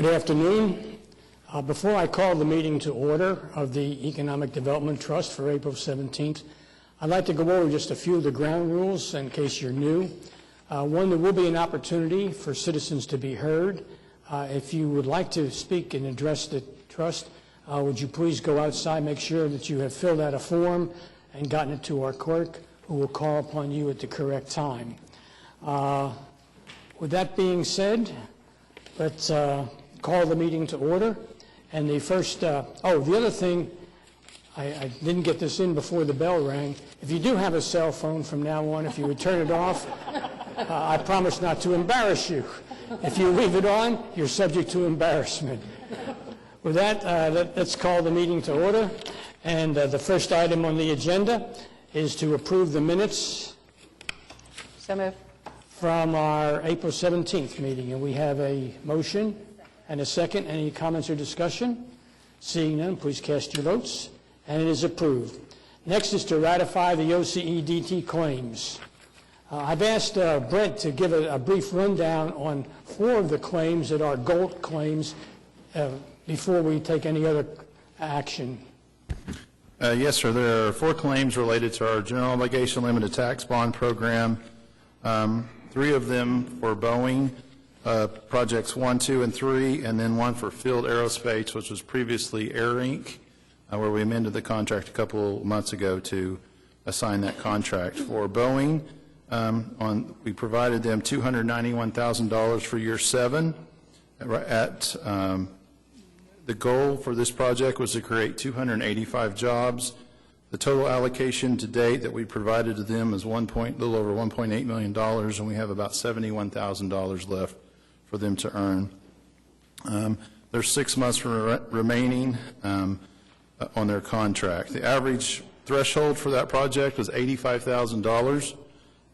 Good afternoon. Before I call the meeting to order of the Economic Development Trust for April 17th, I'd like to go over just a few of the ground rules in case you're new. One, there will be an opportunity for citizens to be heard. If you would like to speak and address the trust, would you please go outside, make sure that you have filled out a form and gotten it to our clerk, who will call upon you at the correct time. With that being said, let's call the meeting to order. And the first, the other thing, I didn't get this in before the bell rang. If you do have a cell phone from now on, if you would turn it off, I promise not to embarrass you. If you leave it on, you're subject to embarrassment. With that, let's call the meeting to order. And the first item on the agenda is to approve the minutes. So moved. From our April 17th meeting. And we have a motion and a second. Any comments or discussion? Seeing none, please cast your votes. And it is approved. Next is to ratify the OCEDT claims. I've asked Brent to give a brief rundown on 4 of the claims that are GOLT claims before we take any other action. Yes, sir. There are 4 claims related to our General Obligation Limited Tax Bond Program. 3 of them for Boeing, projects 1, 2, and 3, and then 1 for Field Aerospace, which was previously Air Inc., where we amended the contract a couple months ago to assign that contract. For Boeing, we provided them $291,000 for year 7. The goal for this project was to create 285 jobs. The total allocation to date that we provided to them is a little over $1.8 million, and we have about $71,000 left for them to earn. There's 6 months remaining on their contract. The average threshold for that project was $85,000,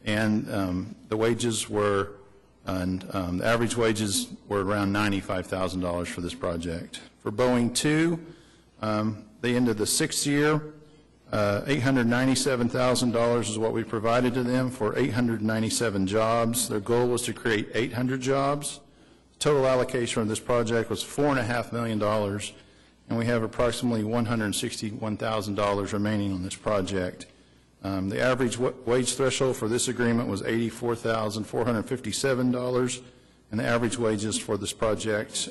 and the wages were, the average wages were around $95,000 for this project. For Boeing 2, they ended the 6th year. $897,000 is what we provided to them for 897 jobs. Their goal was to create 800 jobs. The total allocation of this project was $4.5 million, and we have approximately $161,000 remaining on this project. The average wage threshold for this agreement was $84,457, and the average wages for this project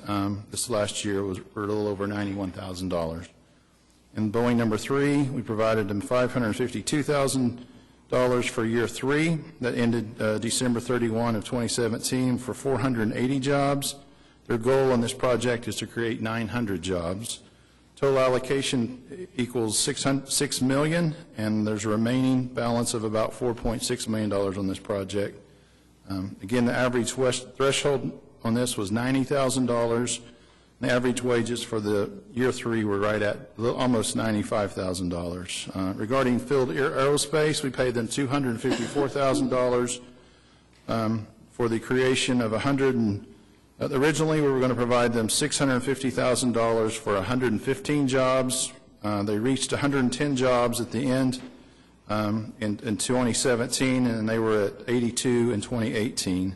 this last year were a little over $91,000. In Boeing number 3, we provided them $552,000 for year 3 that ended December 31 of 2017 for 480 jobs. Their goal on this project is to create 900 jobs. Total allocation equals $6 million, and there's a remaining balance of about $4.6 million on this project. Again, the average threshold on this was $90,000. The average wages for the year 3 were right at almost $95,000. Regarding Field Aerospace, we paid them $254,000 for the creation of originally we were going to provide them $650,000 for 115 jobs. They reached 110 jobs at the end in 2017, and they were at 82 in 2018.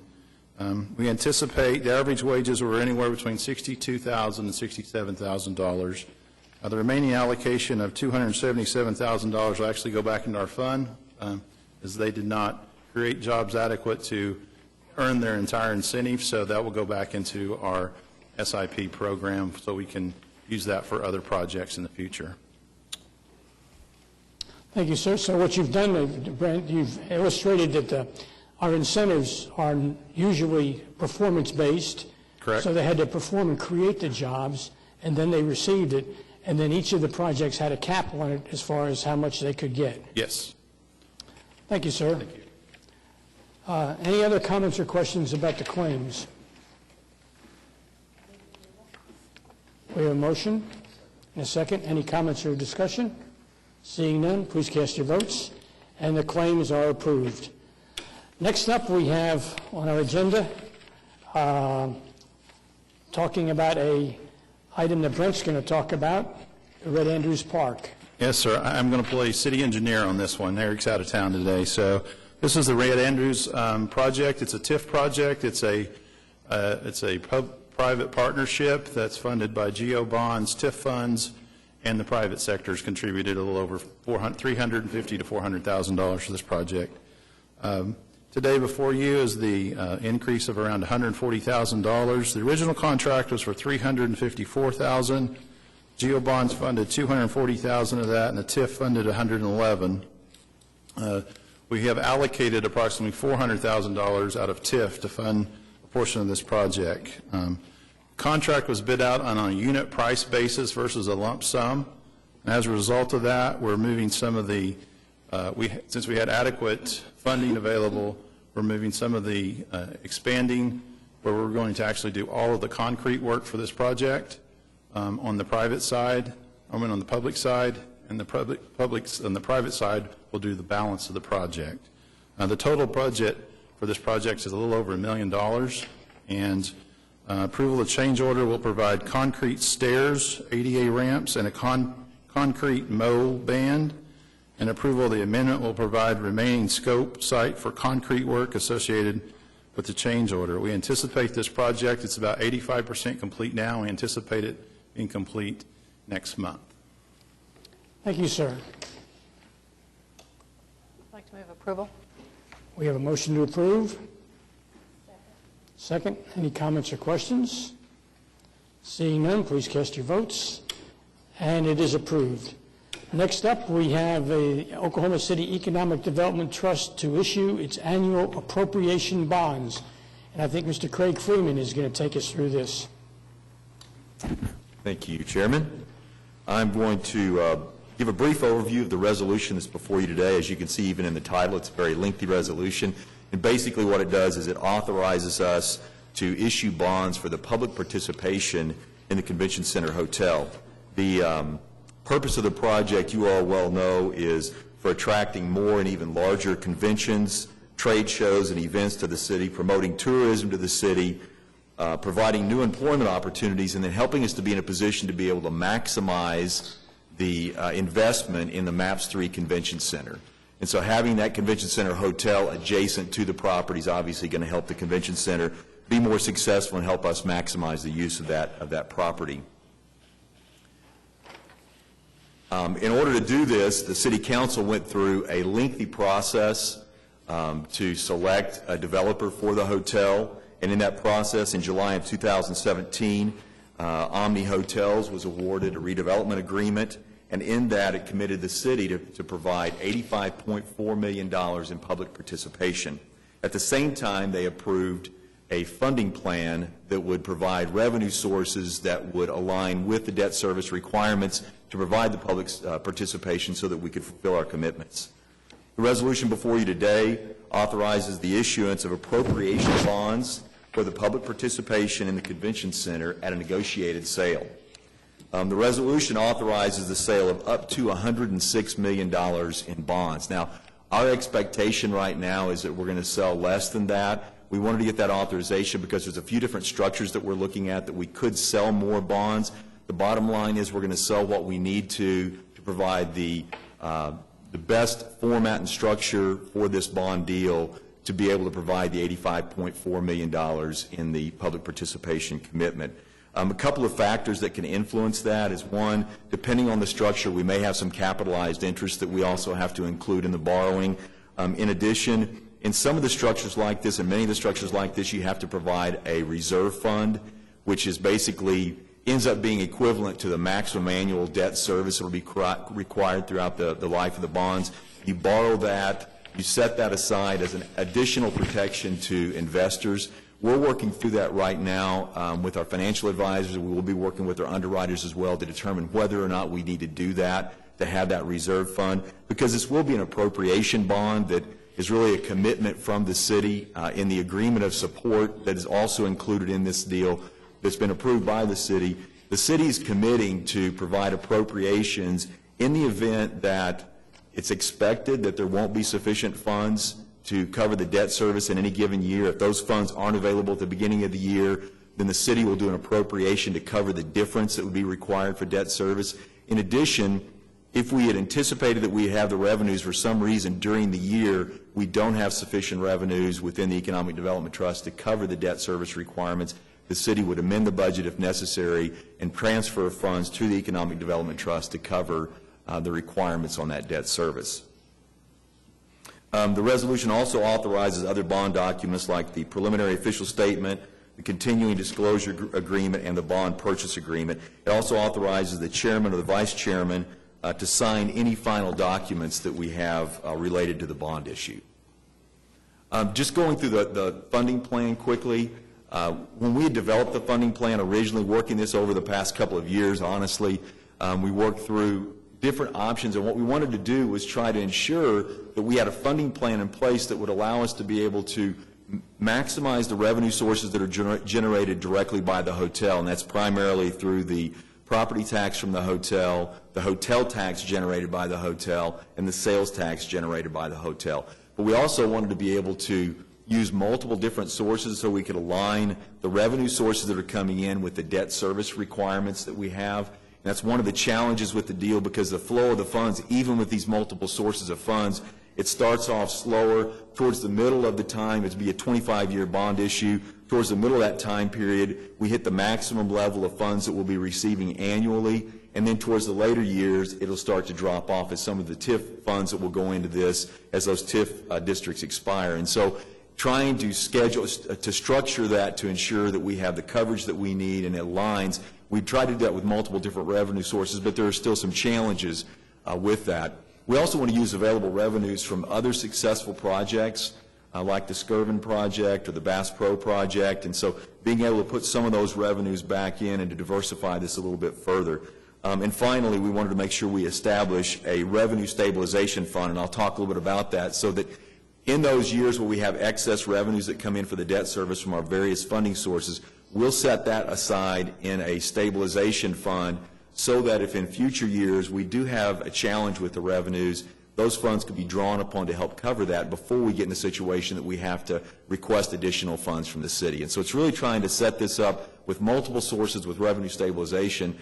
We anticipate the average wages were anywhere between $62,000 and $67,000. The remaining allocation of $277,000 will actually go back into our fund, as they did not create jobs adequate to earn their entire incentive, so that will go back into our SIP program so we can use that for other projects in the future. Thank you, sir. So what you've done, Brent, you've illustrated that our incentives are usually performance-based. Correct. So they had to perform and create the jobs, and then they received it, and then each of the projects had a cap on it as far as how much they could get. Yes. Thank you, sir. Thank you. Any other comments or questions about the claims? We have a motion and a second. Any comments or discussion? Seeing none, please cast your votes. And the claims are approved. Next up, we have on our agenda talking about a item that Brent's going to talk about, Red Andrews Park. Yes, sir. I'm going to play city engineer on this one. Eric's out of town today. So this is the Red Andrews project. It's a TIF project. It's a public-private partnership that's funded by GO bonds, TIF funds, and the private sector's contributed a little over $350,000 to $400,000 for this project. Today before you is the increase of around $140,000. The original contract was for $354,000. GO bonds funded $240,000 of that, and the TIF funded $111,000. We have allocated approximately $400,000 out of TIF to fund a portion of this project. Contract was bid out on a unit price basis versus a lump sum. And as a result of that, we're moving some of the, since we had adequate funding available, we're moving some of the expanding where we're going to actually do all of the concrete work for this project on the private side, on the public side, and the on the private side will do the balance of the project. The total budget for this project is a little over $1 million, and approval of change order will provide concrete stairs, ADA ramps, and a concrete mow band. And approval of the amendment will provide remaining scope site for concrete work associated with the change order. We anticipate this project, it's about 85% complete now. We anticipate it being complete next month. Thank you, sir. I'd like to move approval. We have a motion to approve. Second. Any comments or questions? Seeing none, please cast your votes. And it is approved. Next up, we have the Oklahoma City Economic Development Trust to issue its annual appropriation bonds. And I think Mr. Craig Freeman is going to take us through this. Thank you, Chairman. I'm going to give a brief overview of the resolution that's before you today. As you can see, even in the title, it's a very lengthy resolution. And basically what it does is it authorizes us to issue bonds for the public participation in the Convention Center Hotel. The purpose of the project, you all well know, is for attracting more and even larger conventions, trade shows, and events to the city, promoting tourism to the city, providing new employment opportunities, and then helping us to be in a position to be able to maximize the investment in the MAPS 3 Convention Center. And so having that Convention Center Hotel adjacent to the property is obviously going to help the Convention Center be more successful and help us maximize the use of that property. In order to do this, the City Council went through a lengthy process to select a developer for the hotel. And in that process, in July of 2017, Omni Hotels was awarded a redevelopment agreement, and in that it committed the city to provide $85.4 million in public participation. At the same time, they approved a funding plan that would provide revenue sources that would align with the debt service requirements to provide the public's participation so that we could fulfill our commitments. The resolution before you today authorizes the issuance of appropriation bonds for the public participation in the Convention Center at a negotiated sale. The resolution authorizes the sale of up to $106 million in bonds. Now, our expectation right now is that we're going to sell less than that. We wanted to get that authorization because there's a few different structures that we're looking at that we could sell more bonds. The bottom line is we're going to sell what we need to provide the best format and structure for this bond deal to be able to provide the $85.4 million in the public participation commitment. A couple of factors that can influence that is, one, depending on the structure, we may have some capitalized interest that we also have to include in the borrowing. In addition, in some of the structures like this, and many of the structures like this, you have to provide a reserve fund, which is basically ends up being equivalent to the maximum annual debt service that will be required throughout the life of the bonds. You borrow that, you set that aside as an additional protection to investors. We're working through that right now with our financial advisors. We will be working with our underwriters as well to determine whether or not we need to do that, to have that reserve fund, because this will be an appropriation bond that is really a commitment from the city in the agreement of support that is also included in this deal that's been approved by the city. The city is committing to provide appropriations in the event that it's expected that there won't be sufficient funds to cover the debt service in any given year. If those funds aren't available at the beginning of the year, then the city will do an appropriation to cover the difference that would be required for debt service. In addition, if we had anticipated that we have the revenues for some reason during the year, we don't have sufficient revenues within the Economic Development Trust to cover the debt service requirements, the city would amend the budget if necessary and transfer funds to the Economic Development Trust to cover the requirements on that debt service. The resolution also authorizes other bond documents like the preliminary official statement, the continuing disclosure agreement, and the bond purchase agreement. It also authorizes the chairman or the vice chairman to sign any final documents that we have related to the bond issue. Just going through the funding plan quickly, when we had developed the funding plan originally, working this over the past couple of years, honestly, we worked through different options, and what we wanted to do was try to ensure that we had a funding plan in place that would allow us to be able to maximize the revenue sources that are generated directly by the hotel, and that's primarily through the property tax from the hotel tax generated by the hotel, and the sales tax generated by the hotel. But we also wanted to be able to use multiple different sources so we could align the revenue sources that are coming in with the debt service requirements that we have. And that's one of the challenges with the deal, because the flow of the funds, even with these multiple sources of funds, it starts off slower. Towards the middle of the time, it'd be a 25-year bond issue. Towards the middle of that time period, we hit the maximum level of funds that we'll be receiving annually. And then towards the later years, it'll start to drop off as some of the TIF funds that will go into this as those TIF districts expire. And so trying to structure that to ensure that we have the coverage that we need and it aligns. We try to do that with multiple different revenue sources, but there are still some challenges with that. We also want to use available revenues from other successful projects like the Skirvin project or the Bass Pro project, and so being able to put some of those revenues back in and to diversify this a little bit further. And finally, we wanted to make sure we establish a revenue stabilization fund, and I'll talk a little bit about that, so that in those years where we have excess revenues that come in for the debt service from our various funding sources, we'll set that aside in a stabilization fund so that if in future years we do have a challenge with the revenues, those funds could be drawn upon to help cover that before we get in a situation that we have to request additional funds from the city. And so it's really trying to set this up with multiple sources with revenue stabilization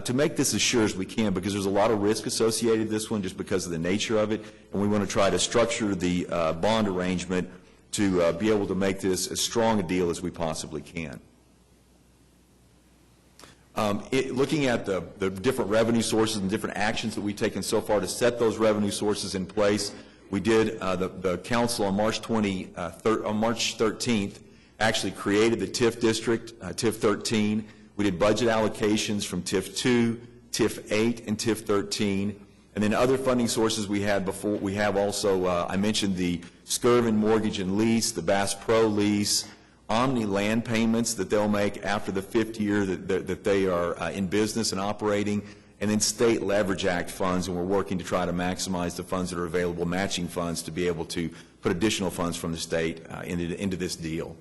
to make this as sure as we can, because there's a lot of risk associated with this one just because of the nature of it, and we want to try to structure the bond arrangement to be able to make this as strong a deal as we possibly can. Looking at the different revenue sources and different actions that we've taken so far to set those revenue sources in place, we did, the council on March 13th actually created the TIF district, TIF 13. We did budget allocations from TIF 2, TIF 8, and TIF 13. And then other funding sources we had before, we have also, I mentioned the Skirvin mortgage and lease, the Bass Pro lease, Omni land payments that they'll make after the 5th year that they are in business and operating, and then State Leverage Act funds, and we're working to try to maximize the funds that are available, matching funds, to be able to put additional funds from the state into this deal.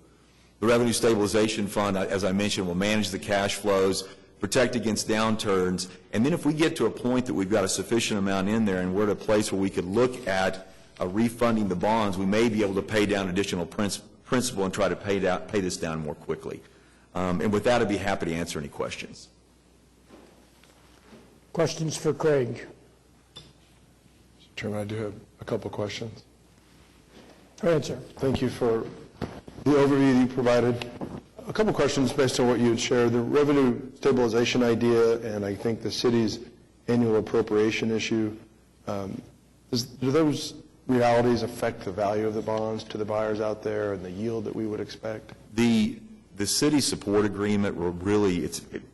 The Revenue Stabilization Fund, as I mentioned, will manage the cash flows, protect against downturns, and then if we get to a point that we've got a sufficient amount in there and we're at a place where we could look at refunding the bonds, we may be able to pay down additional principal and try to pay this down more quickly. And with that, I'd be happy to answer any questions. Questions for Craig? Mr. Chairman, I do have a couple questions. Go ahead, sir. Thank you for the overview you provided. A couple questions based on what you had shared. The revenue stabilization idea and I think the city's annual appropriation issue, do those realities affect the value of the bonds to the buyers out there and the yield that we would expect? The city support agreement will really,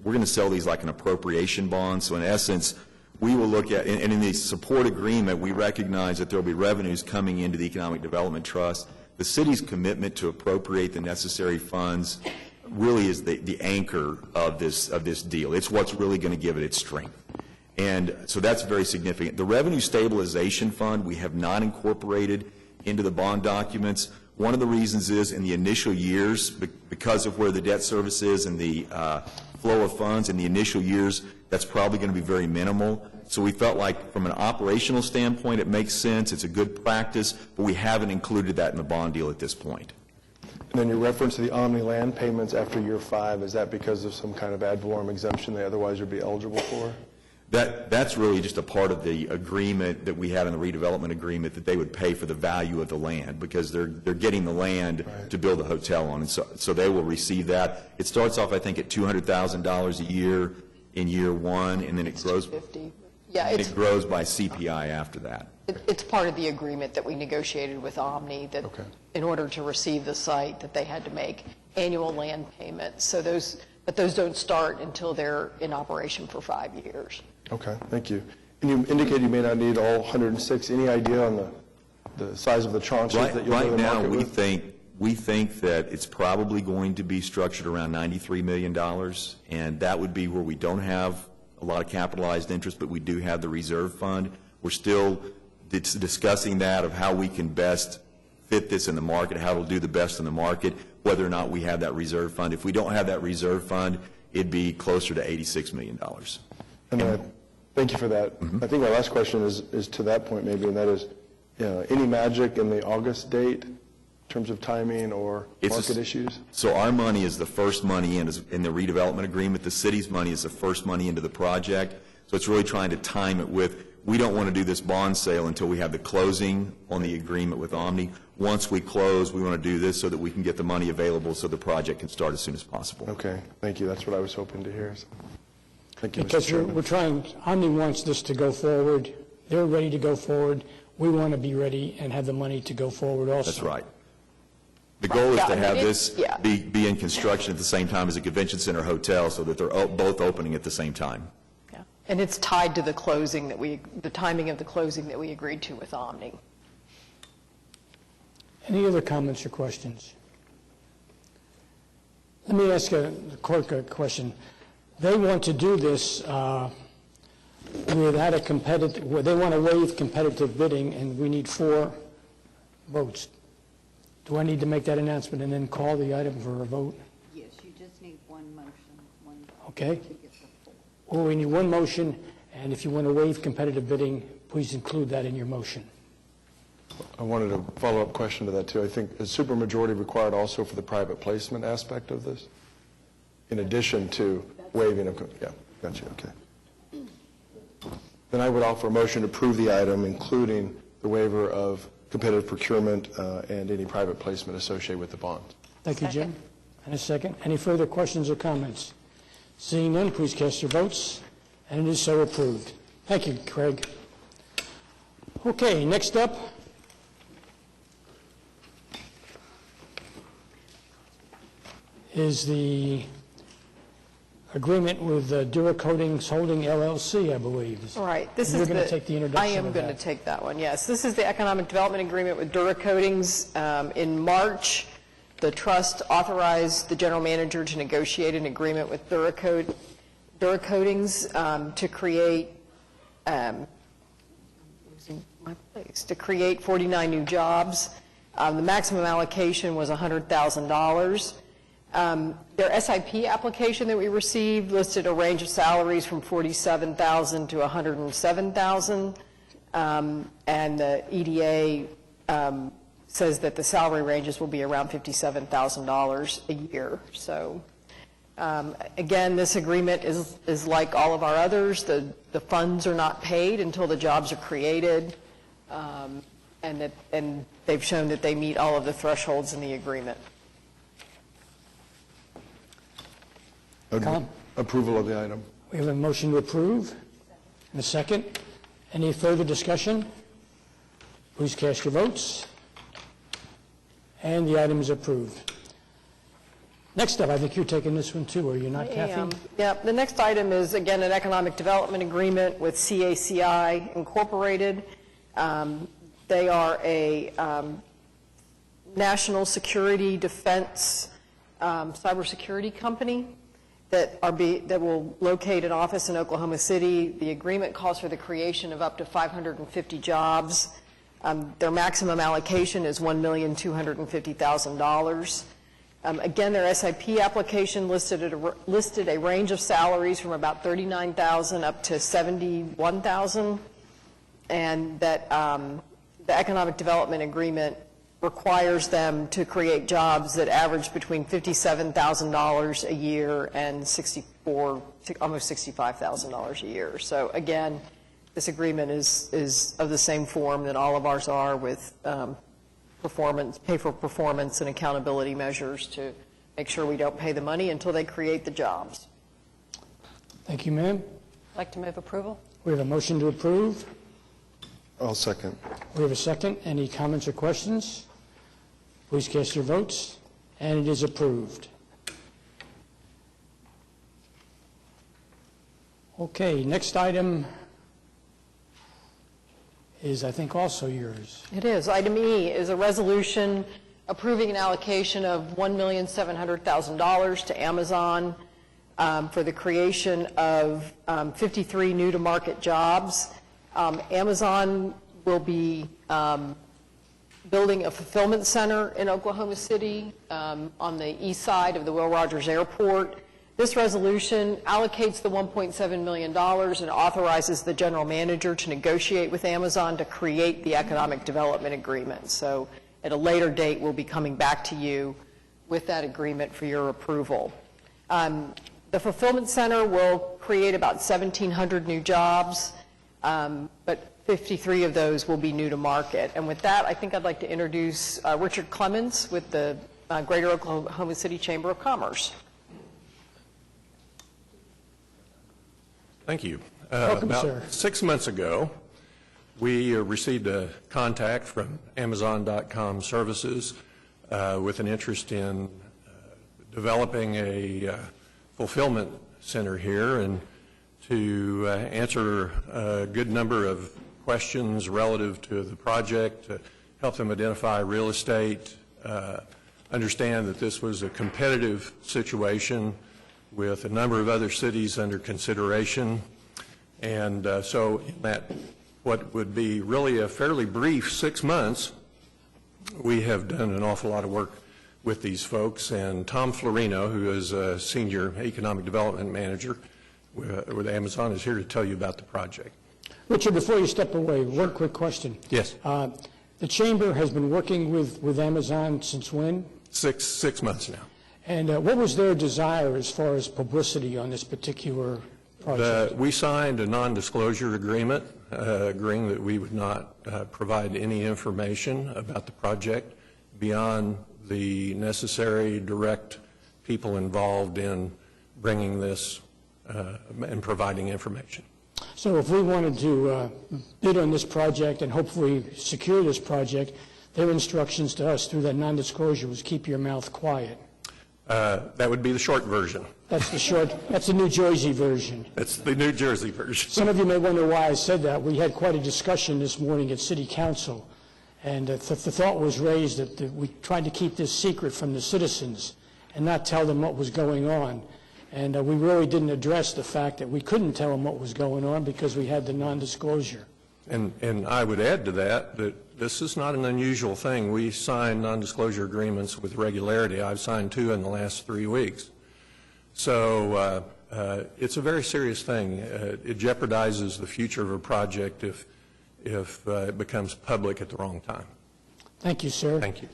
we're going to sell these like an appropriation bond. So in essence, we will look at, and in the support agreement, we recognize that there will be revenues coming into the Economic Development Trust. The city's commitment to appropriate the necessary funds really is the anchor of this deal. It's what's really going to give it its strength. And so that's very significant. The Revenue Stabilization Fund we have not incorporated into the bond documents. One of the reasons is in the initial years, because of where the debt service is and the flow of funds in the initial years, that's probably going to be very minimal. So we felt like from an operational standpoint it makes sense, it's a good practice, but we haven't included that in the bond deal at this point. And then your reference to the Omni land payments after year 5, is that because of some kind of ad valorem exemption they otherwise would be eligible for? That's really just a part of the agreement that we had in the redevelopment agreement, that they would pay for the value of the land, because they're getting the land to build a hotel on, and so they will receive that. It starts off, I think, at $200,000 a year in year one, and then it grows. 50. Yeah, It grows by CPI after that. it's part of the agreement that we negotiated with Omni, that in order to receive the site, that they had to make annual land payments. So those don't start until they're in operation for 5 years. Okay, thank you. And you indicated you may not need all 106. Any idea on the size of the tranches that you'll go to Right now, market with? we think that it's probably going to be structured around $93 million, and that would be where we don't have a lot of capitalized interest, but we do have the reserve fund. We're still discussing that, of how we can best fit this in the market, how it'll do the best in the market, whether or not we have that reserve fund. If we don't have that reserve fund, it'd be closer to $86 million. And thank you for that. I think my last question is to that point maybe, and that is, any magic in the August date in terms of timing or market issues? So our money is the first money in the redevelopment agreement. The city's money is the first money into the project. So it's really trying to time it with, we don't want to do this bond sale until we have the closing on the agreement with Omni. Once we close, we want to do this so that we can get the money available so the project can start as soon as possible. Okay, thank you. That's what I was hoping to hear. So, thank you, Mr. Because Chairman. we're trying, Omni wants this to go forward. They're ready to go forward. We want to be ready and have the money to go forward also. That's right. The goal is Yeah, to I mean, have it's- this yeah. be in construction at the same time as a convention center hotel, so that they're both opening at the same time. Yeah. And it's tied to the closing the timing of the closing that we agreed to with Omni. Any other comments or questions? Let me ask the clerk a question. They want to do this without a competitive, they want to waive competitive bidding, and we need 4 votes. Do I need to make that announcement and then call the item for a vote? Yes, you just need one motion, one Okay. to get the full. Well, we need one motion, and if you want to waive competitive bidding, please include that in your motion. I wanted a follow-up question to that, too. I think is supermajority required also for the private placement aspect of this? In addition to waiving of, yeah, gotcha, okay. Then I would offer a motion to approve the item, including the waiver of competitive procurement and any private placement associated with the bond. Thank you, Jim. Second. And a second. Any further questions or comments? Seeing none, please cast your votes, and it is so approved. Thank you, Craig. Okay, next up is the agreement with Dura Coatings Holding LLC, I believe. All right. This You're is going to take the introduction I am of going to that. take that one, yes. This is the economic development agreement with Dura Coatings. In March, the trust authorized the general manager to negotiate an agreement with Dura Coatings to create, losing my place, to create 49 new jobs. The maximum allocation was $100,000. Their SIP application that we received listed a range of salaries from $47,000 to $107,000, and the EDA says that the salary ranges will be around $57,000 a year. So, again, this agreement is like all of our others. The funds are not paid until the jobs are created, and they've shown that they meet all of the thresholds in the agreement. Tom? Approval of the item. We have a motion to approve and a second. Any further discussion? Please cast your votes. And the item is approved. Next up, I think you're taking this one too, are you not, Kathy? Yeah, the next item is, again, an economic development agreement with CACI Incorporated. They are a national security defense cybersecurity company that will locate an office in Oklahoma City. The agreement calls for the creation of up to 550 jobs. Their maximum allocation is $1,250,000. Again, their SIP application listed a range of salaries from about $39,000 up to $71,000, and that the economic development agreement requires them to create jobs that average between $57,000 a year and almost $65,000 a year. So again, this agreement is of the same form that all of ours are, with pay for performance and accountability measures to make sure we don't pay the money until they create the jobs. Thank you, ma'am. I'd like to move approval. We have a motion to approve. I'll second. We have a second. Any comments or questions? Please cast your votes, and it is approved. Okay, next item is, I think, also yours. It is. Item E is a resolution approving an allocation of $1,700,000 to Amazon for the creation of 53 new-to-market jobs. Amazon will be building a fulfillment center in Oklahoma City on the east side of the Will Rogers Airport. This resolution allocates the $1.7 million and authorizes the general manager to negotiate with Amazon to create the economic development agreement. So at a later date, we'll be coming back to you with that agreement for your approval. The fulfillment center will create about 1,700 new jobs, but 53 of those will be new to market. And with that, I think I'd like to introduce Richard Clemens with the Greater Oklahoma City Chamber of Commerce. Thank you. Welcome, About sir. 6 months ago, we received a contact from Amazon.com Services with an interest in developing a fulfillment center here, and to answer a good number of questions relative to the project, to help them identify real estate, understand that this was a competitive situation with a number of other cities under consideration. And so in that, what would be really a fairly brief 6 months, we have done an awful lot of work with these folks. And Tom Florino, who is a Senior Economic Development Manager with Amazon, is here to tell you about the project. Richard, before you step away, one quick question. Yes. The Chamber has been working with Amazon since when? Six months now. And what was their desire as far as publicity on this particular project? We signed a non-disclosure agreement, agreeing that we would not provide any information about the project beyond the necessary direct people involved in bringing this and providing information. So if we wanted to bid on this project and hopefully secure this project, their instructions to us through that non-disclosure was keep your mouth quiet. That would be the short version. That's the New Jersey version. That's the New Jersey version. Some of you may wonder why I said that. We had quite a discussion this morning at City Council, and the thought was raised that we tried to keep this secret from the citizens and not tell them what was going on. And we really didn't address the fact that we couldn't tell them what was going on because we had the non-disclosure. And I would add to that this is not an unusual thing. We sign non-disclosure agreements with regularity. I've signed 2 in the last 3 weeks. So it's a very serious thing. It jeopardizes the future of a project if it becomes public at the wrong time. Thank you, sir. Thank you.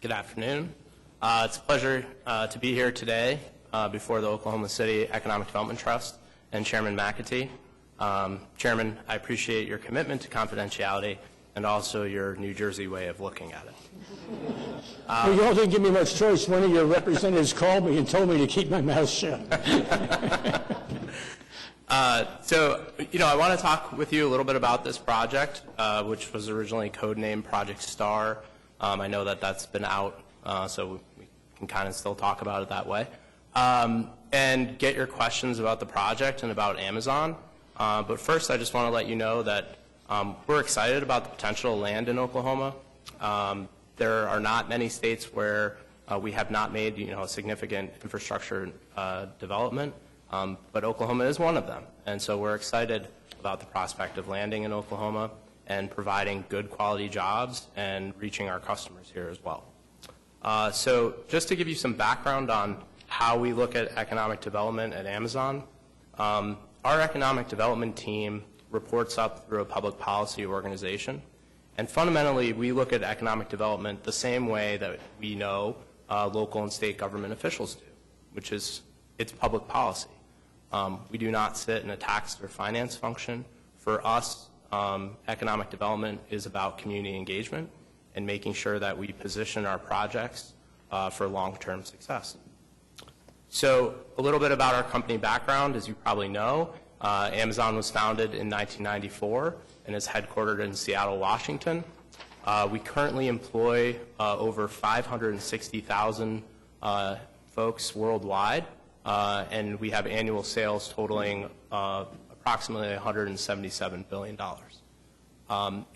Good afternoon. It's a pleasure to be here today before the Oklahoma City Economic Development Trust and Chairman McAtee. Chairman, I appreciate your commitment to confidentiality and also your New Jersey way of looking at it. Well, you all didn't give me much choice. One of your representatives called me and told me to keep my mouth shut. So, I want to talk with you a little bit about this project, which was originally codenamed Project Star. I know that that's been out, so we can kind of still talk about it that way. And get your questions about the project and about Amazon. But first, I just want to let you know that we're excited about the potential of land in Oklahoma. There are not many states where we have not made, a significant infrastructure development, but Oklahoma is one of them. And so we're excited about the prospect of landing in Oklahoma and providing good quality jobs and reaching our customers here as well. So just to give you some background on how we look at economic development at Amazon, our economic development team reports up through a public policy organization. And fundamentally, we look at economic development the same way that we know local and state government officials do, which is it's public policy. We do not sit in a tax or finance function. For us, economic development is about community engagement and making sure that we position our projects for long-term success. So a little bit about our company background. As you probably know, Amazon was founded in 1994 and is headquartered in Seattle, Washington. We currently employ over 560,000 folks worldwide, and we have annual sales totaling approximately $177 billion.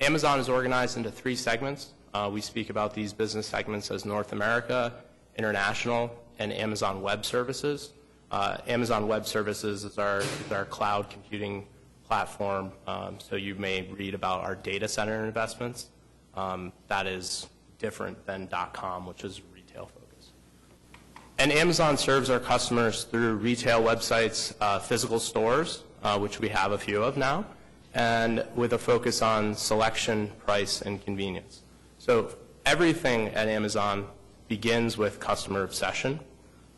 Amazon is organized into 3 segments. We speak about these business segments as North America, International, and Amazon Web Services. Amazon Web Services is our cloud computing platform, so you may read about our data center investments. That is different than .com, which is retail focused. And Amazon serves our customers through retail websites, physical stores, which we have a few of now, and with a focus on selection, price, and convenience. So everything at Amazon begins with customer obsession,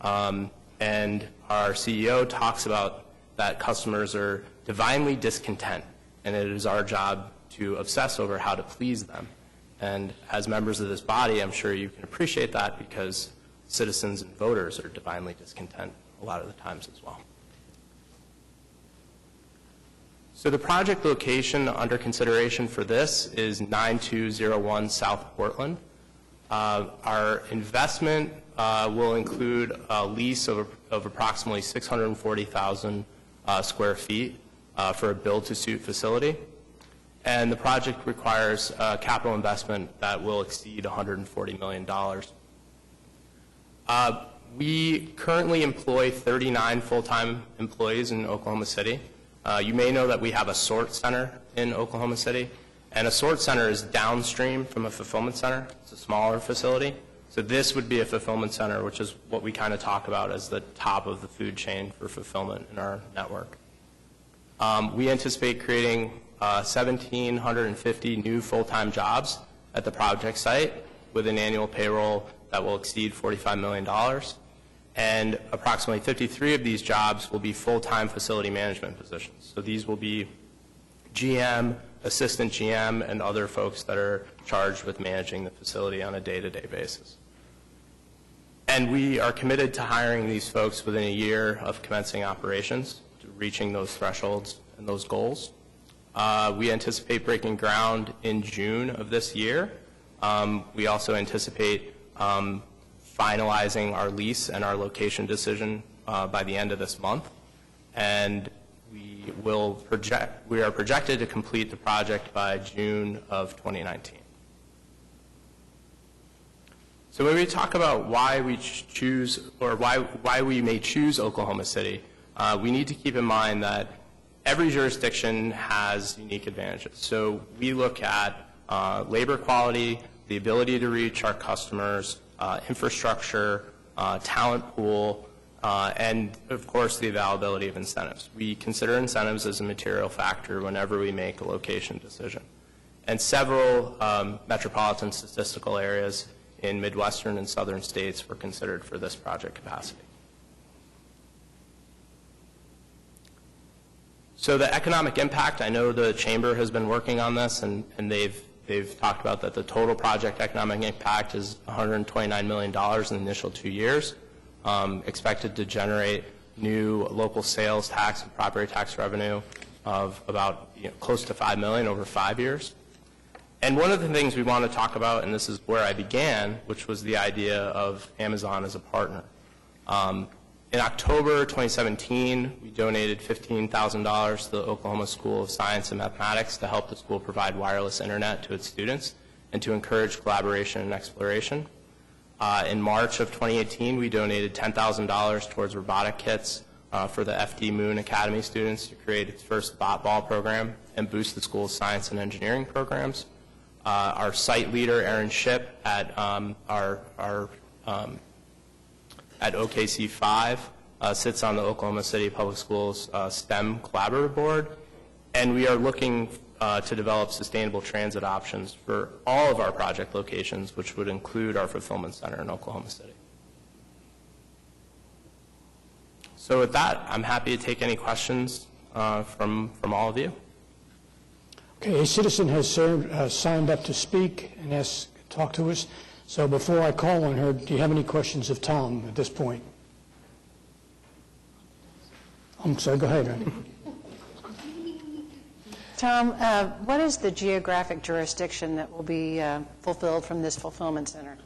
and our CEO talks about that customers are divinely discontent, and it is our job to obsess over how to please them. And as members of this body, I'm sure you can appreciate that because citizens and voters are divinely discontent a lot of the times as well. So the project location under consideration for this is 9201 South Portland. Our investment will include a lease of approximately 640,000 square feet for a build-to-suit facility. And the project requires capital investment that will exceed $140 million. We currently employ 39 full-time employees in Oklahoma City. You may know that we have a sort center in Oklahoma City, and a sort center is downstream from a fulfillment center. It's a smaller facility. So this would be a fulfillment center, which is what we kind of talk about as the top of the food chain for fulfillment in our network. We anticipate creating 1,750 new full-time jobs at the project site with an annual payroll that will exceed $45 million. And approximately 53 of these jobs will be full-time facility management positions. So these will be GM, assistant GM, and other folks that are charged with managing the facility on a day-to-day basis. And we are committed to hiring these folks within a year of commencing operations, to reaching those thresholds and those goals. We anticipate breaking ground in June of this year. We also anticipate finalizing our lease and our location decision by the end of this month. And we are projected to complete the project by June of 2019. So when we talk about why we choose, or why we may choose Oklahoma City, we need to keep in mind that every jurisdiction has unique advantages. So we look at labor quality, the ability to reach our customers, infrastructure, talent pool, and of course the availability of incentives. We consider incentives as a material factor whenever we make a location decision. And several metropolitan statistical areas in Midwestern and Southern states were considered for this project capacity. So the economic impact, I know the Chamber has been working on this, and they've talked about that the total project economic impact is $129 million in the initial 2 years, expected to generate new local sales tax and property tax revenue of about close to $5 million over 5 years. And one of the things we want to talk about, and this is where I began, which was the idea of Amazon as a partner. In October 2017, we donated $15,000 to the Oklahoma School of Science and Mathematics to help the school provide wireless internet to its students and to encourage collaboration and exploration. In March of 2018, we donated $10,000 towards robotic kits for the FD Moon Academy students to create its first bot ball program and boost the school's science and engineering programs. Our site leader, Aaron Shipp, at our at OKC 5, sits on the Oklahoma City Public Schools STEM Collaborative Board, and we are looking to develop sustainable transit options for all of our project locations, which would include our fulfillment center in Oklahoma City. So with that, I'm happy to take any questions from all of you. Okay, a citizen has signed up to speak and has talked to us. So before I call on her, do you have any questions of Tom at this point? I'm sorry, go ahead, honey. Tom, what is the geographic jurisdiction that will be fulfilled from this fulfillment center?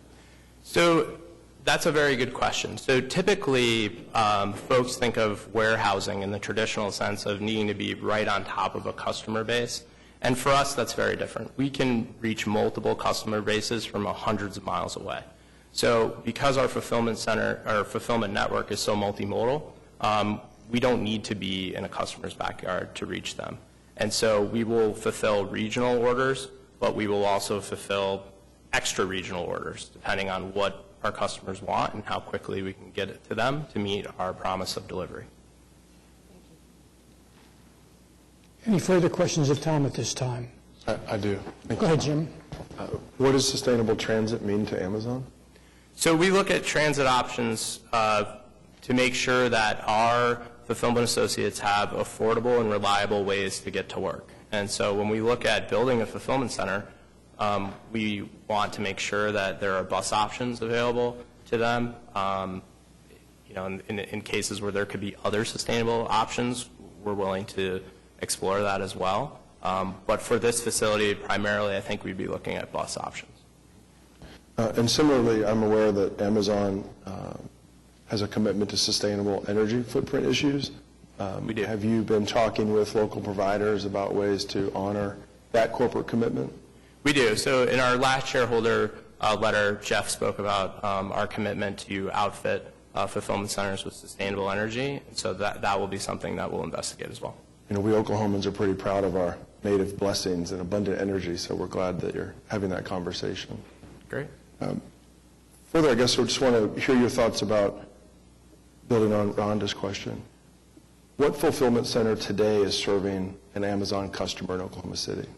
So that's a very good question. So typically, folks think of warehousing in the traditional sense of needing to be right on top of a customer base. And for us, that's very different. We can reach multiple customer bases from hundreds of miles away. So because our fulfillment center, our fulfillment network is so multimodal, we don't need to be in a customer's backyard to reach them. And so we will fulfill regional orders, but we will also fulfill extra regional orders, depending on what our customers want and how quickly we can get it to them to meet our promise of delivery. Any further questions of Tom at this time? I do. Thank Go you. ahead, Jim. What does sustainable transit mean to Amazon? So we look at transit options to make sure that our fulfillment associates have affordable and reliable ways to get to work. And so when we look at building a fulfillment center, we want to make sure that there are bus options available to them. You know, in cases where there could be other sustainable options, we're willing to explore that as well. But for this facility, primarily, I think we'd be looking at bus options. And similarly, I'm aware that Amazon has a commitment to sustainable energy footprint issues. We do. Have you been talking with local providers about ways to honor that corporate commitment? We do. So in our last shareholder letter, Jeff spoke about our commitment to outfit fulfillment centers with sustainable energy. And so that will be something that we'll investigate as well. You know, we Oklahomans are pretty proud of our native blessings and abundant energy, so we're glad that you're having that conversation. Great. Further, I guess we just want to hear your thoughts about, building on Rhonda's question, what fulfillment center today is serving an Amazon customer in Oklahoma City?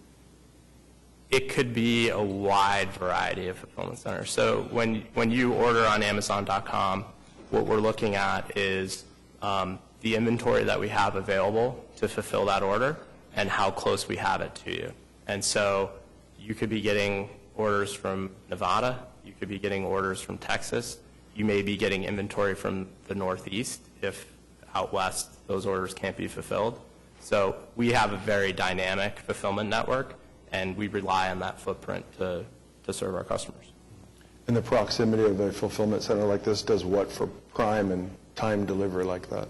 It could be a wide variety of fulfillment centers. So when you order on Amazon.com, what we're looking at is the inventory that we have available to fulfill that order and how close we have it to you. And so you could be getting orders from Nevada, you could be getting orders from Texas, you may be getting inventory from the Northeast if out west those orders can't be fulfilled. So we have a very dynamic fulfillment network, and we rely on that footprint to serve our customers. And the proximity of a fulfillment center like this does what for prime and time delivery like that?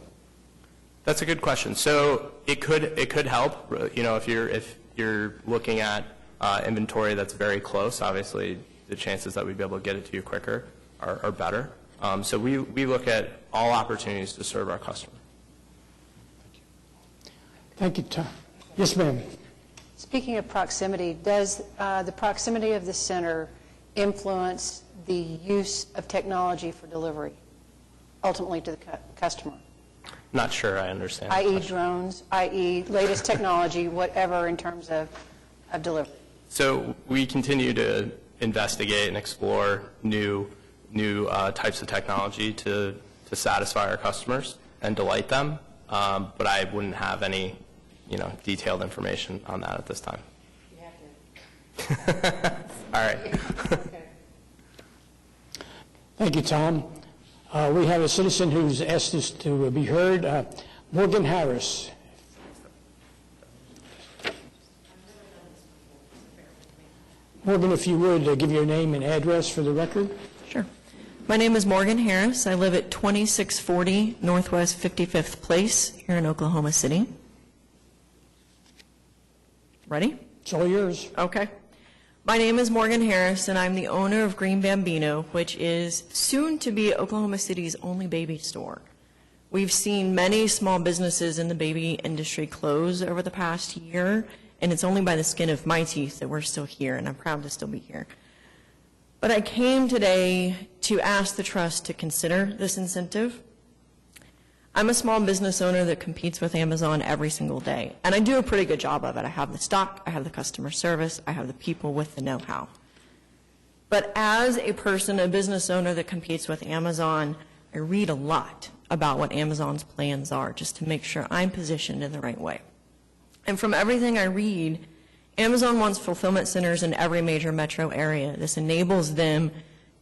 That's a good question. So it could help. You know, if you're looking at inventory that's very close, obviously the chances that we'd be able to get it to you quicker are better. So we look at all opportunities to serve our customer. Thank you, Tom. Yes, ma'am. Speaking of proximity, does the proximity of the center influence the use of technology for delivery, ultimately to the customer? Not sure I understand. I.e. drones, i.e. latest technology, whatever in terms of delivery. So we continue to investigate and explore new types of technology to satisfy our customers and delight them, but I wouldn't have any, detailed information on that at this time. You have to. All right. Okay. Thank you, Tom. We have a citizen who's asked us to be heard. Morgan Harris. Morgan, if you would, give your name and address for the record. Sure. My name is Morgan Harris. I live at 2640 Northwest 55th Place here in Oklahoma City. Ready? It's all yours. Okay. My name is Morgan Harris, and I'm the owner of Green Bambino, which is soon to be Oklahoma City's only baby store. We've seen many small businesses in the baby industry close over the past year, and it's only by the skin of my teeth that we're still here, and I'm proud to still be here. But I came today to ask the trust to consider this incentive. I'm a small business owner that competes with Amazon every single day, and I do a pretty good job of it. I have the stock, I have the customer service, I have the people with the know-how. But as a person, a business owner that competes with Amazon, I read a lot about what Amazon's plans are just to make sure I'm positioned in the right way. And from everything I read, Amazon wants fulfillment centers in every major metro area. This enables them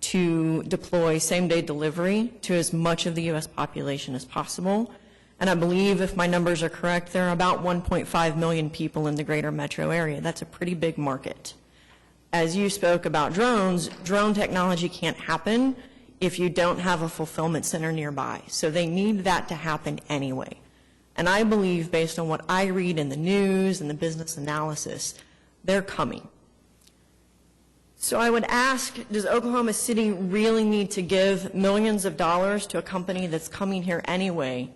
to deploy same-day delivery to as much of the U.S. population as possible. And I believe, if my numbers are correct, there are about 1.5 million people in the greater metro area. That's a pretty big market. As you spoke about drones, drone technology can't happen if you don't have a fulfillment center nearby. So they need that to happen anyway. And I believe, based on what I read in the news and the business analysis, they're coming. So I would ask, does Oklahoma City really need to give millions of dollars to a company that's coming here anyway,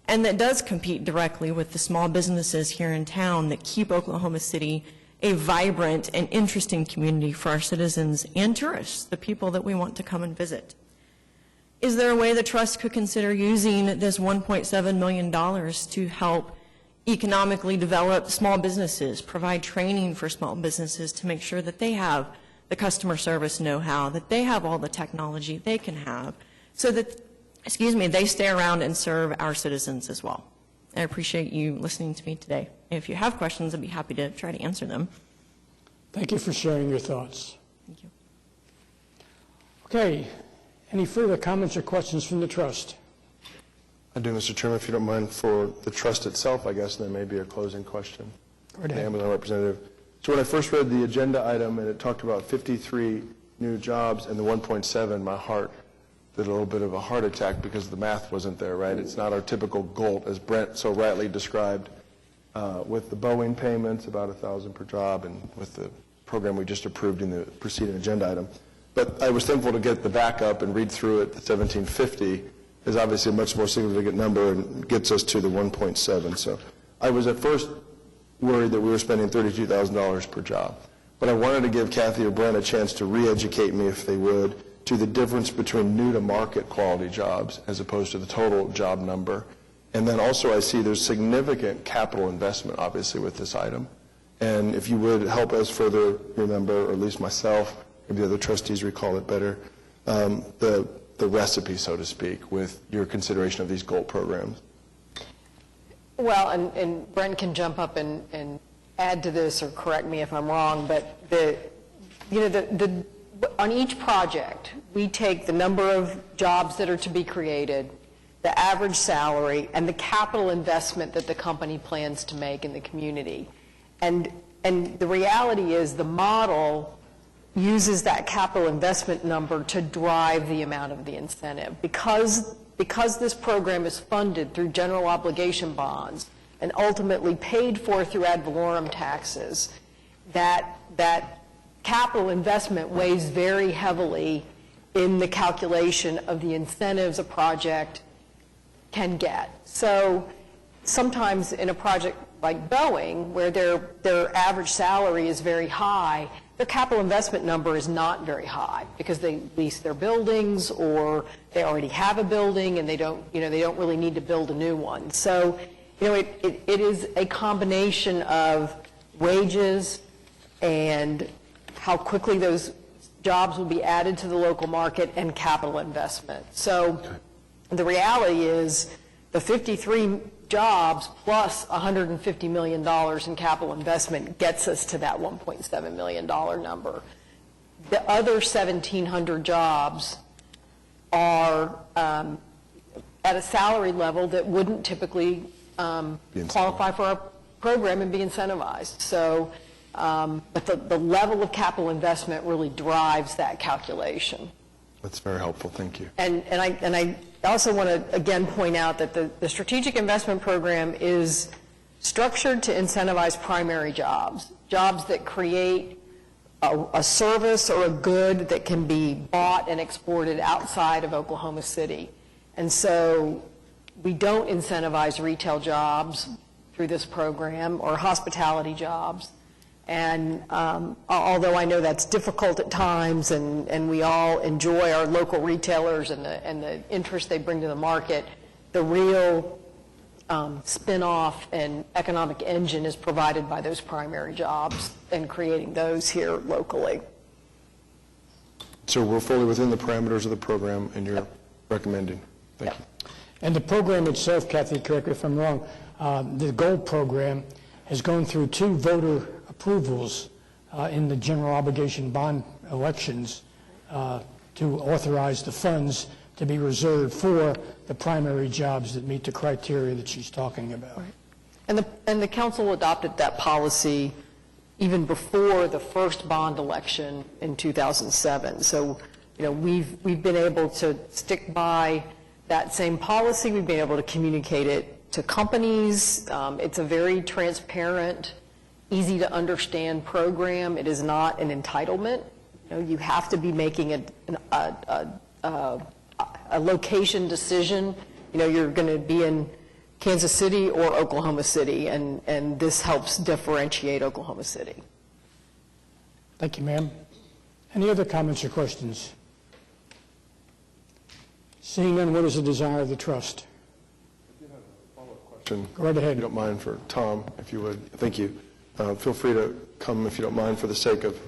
and that does compete directly with the small businesses here in town that keep Oklahoma City a vibrant and interesting community for our citizens and tourists, the people that we want to come and visit? Is there a way the trust could consider using this $1.7 million to help economically develop small businesses, provide training for small businesses to make sure that they have the customer service know-how, that they have all the technology they can have, so that, they stay around and serve our citizens as well? I appreciate you listening to me today. If you have questions, I'd be happy to try to answer them. Thank you for sharing your thoughts. Thank you. Okay, any further comments or questions from the trust? I do, Mr. Chairman, if you don't mind, for the trust itself, I guess, and then maybe a closing question. Go The ahead. Amazon representative. So when I first read the agenda item and it talked about 53 new jobs and the 1.7, my heart did a little bit of a heart attack because the math wasn't there, right? It's not our typical GOLT, as Brent so rightly described, with the Boeing payments, about $1,000 per job, and with the program we just approved in the preceding agenda item. But I was thankful to get the backup and read through it. The 1750 is obviously a much more significant number and gets us to the 1.7. So I was at first worried that we were spending $32,000 per job. But I wanted to give Kathy or Brent a chance to re-educate me, if they would, to the difference between new-to-market quality jobs as opposed to the total job number. And then also I see there's significant capital investment, obviously, with this item. And if you would help us further remember, or at least myself, maybe the other trustees recall it better, the recipe, so to speak, with your consideration of these GOLT programs. Well, and Brent can jump up and add to this or correct me if I'm wrong, but on each project, we take the number of jobs that are to be created, the average salary, and the capital investment that the company plans to make in the community. And the reality is the model uses that capital investment number to drive the amount of the incentive. Because this program is funded through general obligation bonds and ultimately paid for through ad valorem taxes, that capital investment weighs very heavily in the calculation of the incentives a project can get. So sometimes in a project like Boeing, where their average salary is very high, their capital investment number is not very high because they lease their buildings or they already have a building and they don't really need to build a new one. So, it is a combination of wages and how quickly those jobs will be added to the local market and capital investment. So the reality is the 53 jobs plus $150 million in capital investment gets us to that $1.7 million number. The other 1,700 jobs are at a salary level that wouldn't typically qualify for our program and be incentivized. So, but the level of capital investment really drives that calculation. That's very helpful. Thank you. And I also want to again point out that the strategic investment program is structured to incentivize primary jobs that create a service or a good that can be bought and exported outside of Oklahoma City. And so we don't incentivize retail jobs through this program or hospitality jobs. And although I know that's difficult at times, and we all enjoy our local retailers and the interest they bring to the market, the real spin-off and economic engine is provided by those primary jobs and creating those here locally. So we're fully within the parameters of the program, and you're recommending. Thank you. And the program itself, Kathy, correct me if I'm wrong, the GOLD program has gone through 2 voter approvals in the general obligation bond elections to authorize the funds to be reserved for the primary jobs that meet the criteria that she's talking about. Right. And the council adopted that policy even before the first bond election in 2007. So, we've been able to stick by that same policy. We've been able to communicate it to companies. It's a very transparent, easy to understand program. It is not an entitlement. You have to be making a location decision. You're going to be in Kansas City or Oklahoma City, and this helps differentiate Oklahoma City. Thank you, ma'am. Any other comments or questions? Seeing none, what is the desire of the trust? Question. Go right ahead. If you don't mind, for Tom, if you would. Thank you. Feel free to come if you don't mind, for the sake of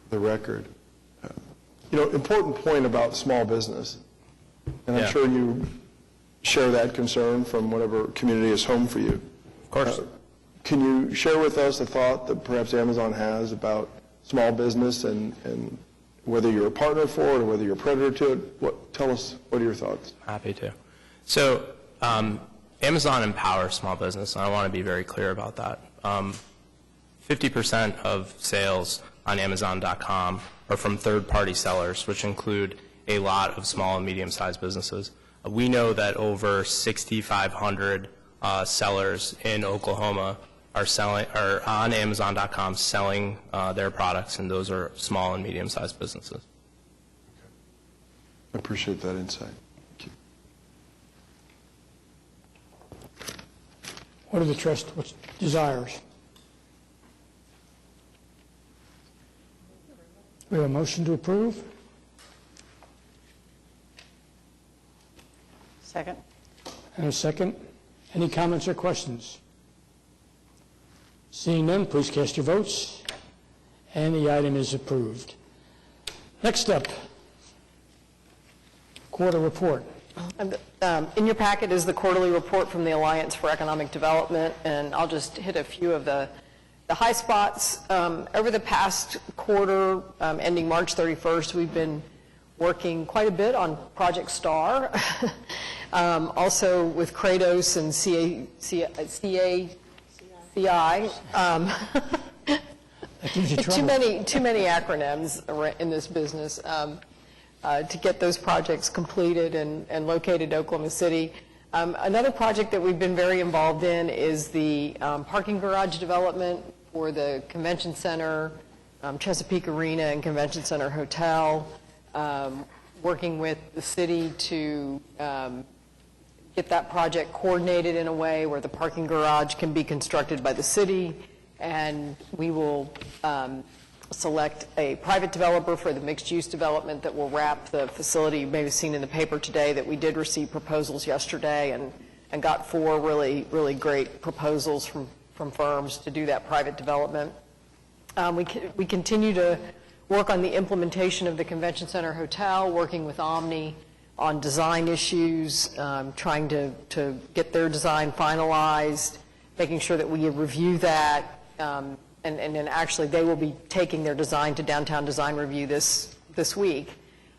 the record. Important point about small business, and I'm sure you share that concern from whatever community is home for you. Of course. Can you share with us a thought that perhaps Amazon has about small business and whether you're a partner for it or whether you're a predator to it? Tell us, what are your thoughts? Happy to. So Amazon empowers small business, and I want to be very clear about that. 50% of sales on Amazon.com are from third-party sellers, which include a lot of small and medium-sized businesses. We know that over 6,500 sellers in Oklahoma are on Amazon.com selling their products, and those are small and medium-sized businesses. I appreciate that insight. Thank you. What are the trust desires? We have a motion to approve. Second. And a second. Any comments or questions? Seeing none, please cast your votes. And the item is approved. Next up, quarter report. In your packet is the quarterly report from the Alliance for Economic Development, and I'll just hit a few of the high spots. Over the past quarter, ending March 31st, we've been working quite a bit on Project STAR, also with Kratos and CACI. That gives you trouble. Too many acronyms in this business to get those projects completed and located in Oklahoma City. Another project that we've been very involved in is the parking garage development for the Convention Center, Chesapeake Arena and Convention Center Hotel, working with the city to get that project coordinated in a way where the parking garage can be constructed by the city, and we will select a private developer for the mixed-use development that will wrap the facility. You may have seen in the paper today that we did receive proposals yesterday and got 4 really, really great proposals from firms to do that private development. We continue to work on the implementation of the Convention Center Hotel, working with Omni on design issues, trying to get their design finalized, making sure that we review that, and then actually they will be taking their design to Downtown Design Review this week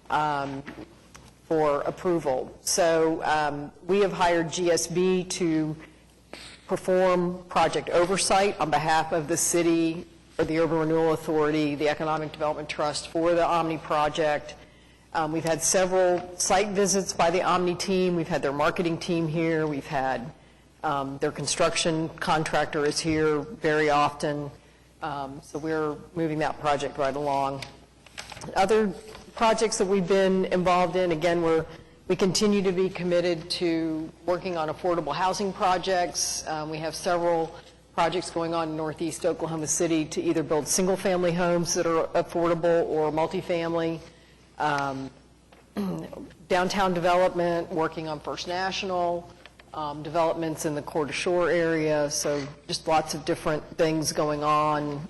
for approval. So we have hired GSB to perform project oversight on behalf of the city, or the Urban Renewal Authority, the Economic Development Trust for the Omni project. We've had several site visits by the Omni team. We've had their marketing team here. We've had their construction contractor is here very often. So we're moving that project right along. Other projects that we've been involved in, again, we continue to be committed to working on affordable housing projects. We have several projects going on in northeast Oklahoma City to either build single-family homes that are affordable or multifamily, downtown development, working on First National, developments in the Coeur d'Alene area, so just lots of different things going on,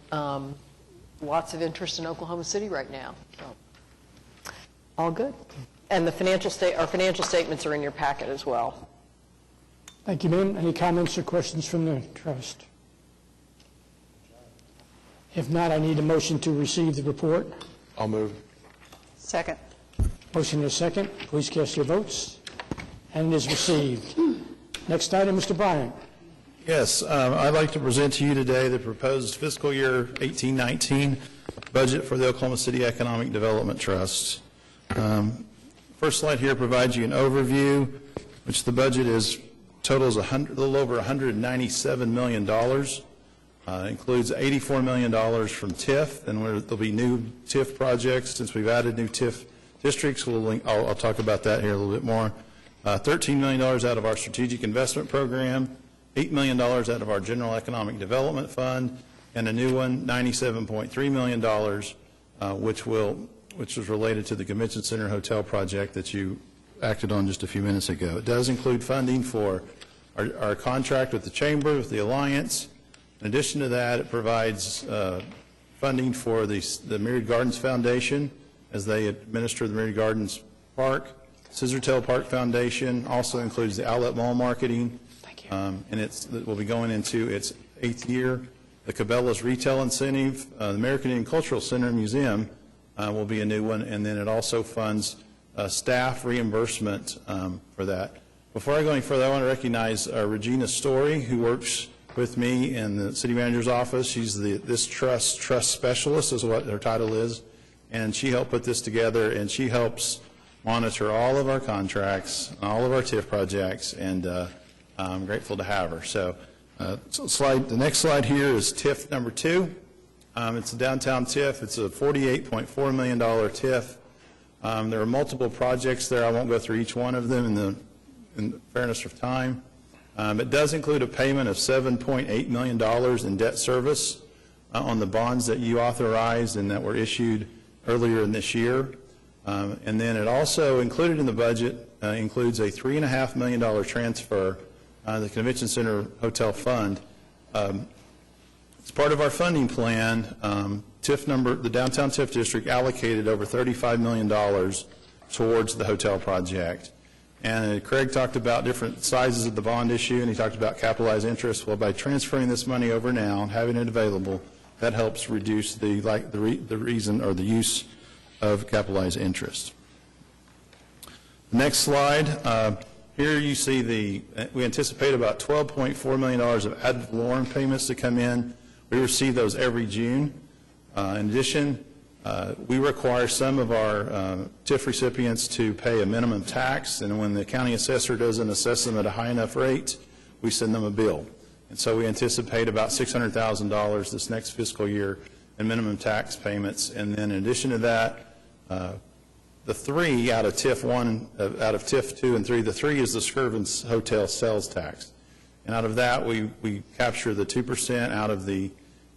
lots of interest in Oklahoma City right now. So, all good. And the our financial statements are in your packet as well. Thank you, ma'am. Any comments or questions from the trust? If not, I need a motion to receive the report. I'll move. Second. Motion is second. Please cast your votes. And it is received. Next item, Mr. Bryant. Yes, I'd like to present to you today the proposed fiscal year 18-19 budget for the Oklahoma City Economic Development Trust. First slide here provides you an overview, which the budget totals a little over $197 million. Includes $84 million from TIF, and there'll be new TIF projects. Since we've added new TIF districts, I'll talk about that here a little bit more. $13 million out of our strategic investment program, $8 million out of our general economic development fund, and a new one, $97.3 million, which was related to the Convention Center Hotel project that you acted on just a few minutes ago. It does include funding for our contract with the Chamber, with the Alliance. In addition to that, it provides funding for the Myriad Gardens Foundation as they administer the Myriad Gardens Park. Scissortail Park Foundation also includes the outlet mall marketing. Thank you. And it will be going into its 8th year. The Cabela's Retail Incentive, the American Indian Cultural Center and Museum will be a new one, and then it also funds staff reimbursement for that. Before I go any further, I want to recognize Regina Story, who works with me in the city manager's office. She's this trust specialist is what her title is, and she helped put this together, and she helps monitor all of our contracts, all of our TIF projects, and I'm grateful to have her. So the next slide here is TIF number 2. It's a downtown TIF. It's a $48.4 million TIF. There are multiple projects there. I won't go through each one of them in fairness of time. It does include a payment of $7.8 million in debt service on the bonds that you authorized and that were issued earlier in this year. And then it also, included in the budget, includes a $3.5 million transfer to the Convention Center Hotel Fund. As part of our funding plan, the Downtown TIF District allocated over $35 million towards the hotel project. And Craig talked about different sizes of the bond issue, and he talked about capitalized interest. Well, by transferring this money over now and having it available, that helps reduce the reason or the use of capitalized interest. Next slide. Here you see we anticipate about $12.4 million of ad valorem payments to come in. We receive those every June. In addition, we require some of our TIF recipients to pay a minimum tax, and when the county assessor doesn't assess them at a high enough rate, we send them a bill. And so we anticipate about $600,000 this next fiscal year in minimum tax payments. And then in addition to that, the 3 out of TIF 1, out of TIF 2 and 3, the 3 is the Skirvin Hotel sales tax. And out of that, we capture the 2% out of the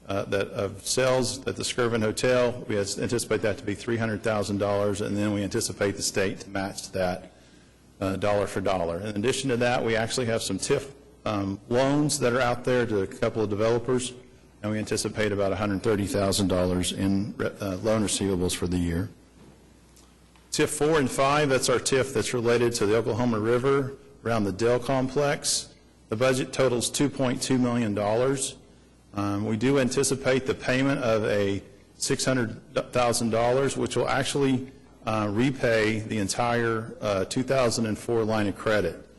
of sales at the Skirvin Hotel. We anticipate that to be $300,000, and then we anticipate the state to match that dollar for dollar. In addition to that, we actually have some TIF loans that are out there to a couple of developers, and we anticipate about $130,000 in loan receivables for the year. TIF 4 and 5, that's our TIF that's related to the Oklahoma River around the Dell complex. The budget totals $2.2 million. We do anticipate the payment of a $600,000, which will actually repay the entire 2004 line of credit.